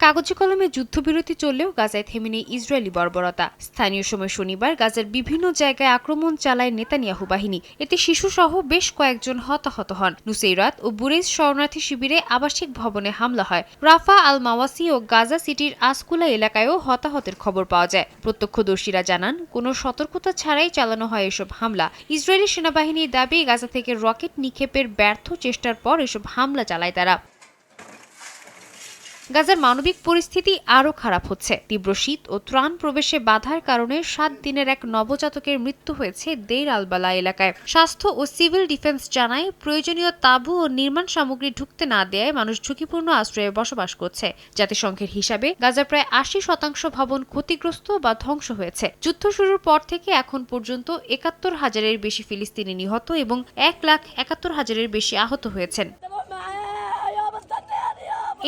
কাগজে কলমে যুদ্ধবিরতি চললেও গাজায় থেমে নেই ইসরায়েলি বর্বরতা। স্থানীয় সময় শনিবার গাজার বিভিন্ন জায়গায় আক্রমণ চালায় নেতানিয়াহু বাহিনী। এতে শিশুসহ বেশ কয়েকজন হতাহত হন। নুসেইরাত ও বুরেজ শরণার্থী শিবিরে আবাসিক ভবনে হামলা হয়। রাফা আল মাওয়াসি ও গাজা সিটির আসকুলা এলাকায়ও হতাহতের খবর পাওয়া যায়। প্রত্যক্ষদর্শীরা জানান, কোনো সতর্কতা ছাড়াই চালানো হয় এসব হামলা। ইসরায়েলি সেনাবাহিনীর দাবি, গাজা থেকে রকেট নিক্ষেপের ব্যর্থ চেষ্টার পর এসব হামলা চালায় তারা। গাজার মানবিক পরিস্থিতি আরও খারাপ হচ্ছে। তীব্র শীত ও ত্রাণ প্রবেশে বাধার কারণে 7 দিনের এক নবজাতকের মৃত্যু হয়েছে দেইর আল-বালা এলাকায়। স্বাস্থ্য ও সিভিল ডিফেন্স জানায়, প্রয়োজনীয় তাঁবু ও নির্মাণ সামগ্রী ঢুকতে না দেয়ায় মানুষ ঝুঁকিপূর্ণ আশ্রয়ে বসবাস করছে। জাতিসংঘের হিসাবে গাজার প্রায় 80% ভবন ক্ষতিগ্রস্ত বা ধ্বংস হয়েছে। যুদ্ধ শুরুর পর থেকে এখন পর্যন্ত 71,000-এর বেশি ফিলিস্তিনি নিহত এবং 1,71,000-এর বেশি আহত হয়েছেন।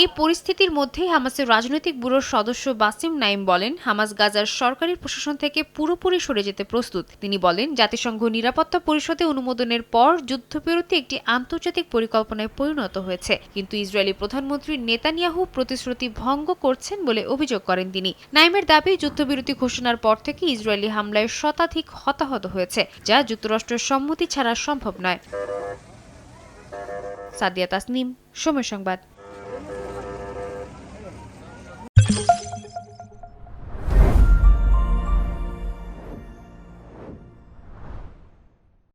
এই পরিস্থিতির মধ্যেই হামাসের রাজনৈতিক ব্যুরোর সদস্য বাসিম নাইম বলেন, হামাস গাজার সরকারি প্রশাসন থেকে পুরোপুরি সরে যেতে প্রস্তুত। তিনি বলেন, জাতিসংঘ নিরাপত্তা পরিষদে অনুমোদনের পর যুদ্ধবিরতি একটি আন্তর্জাতিক পরিকল্পনায় পরিণত হয়েছে, কিন্তু ইসরায়েলি প্রধানমন্ত্রী নেতানিয়াহু প্রতিশ্রুতি ভঙ্গ করছেন বলে অভিযোগ করেন তিনি। নাইমের দাবি, যুদ্ধবিরতি ঘোষণার পর থেকে ইসরায়েলি হামলায় শতাধিক হতাহত হয়েছে, যা যুক্তরাষ্ট্রের সম্মতি ছাড়া সম্ভব নয়। সাদিয়া তাসনিম, সময় সংবাদ।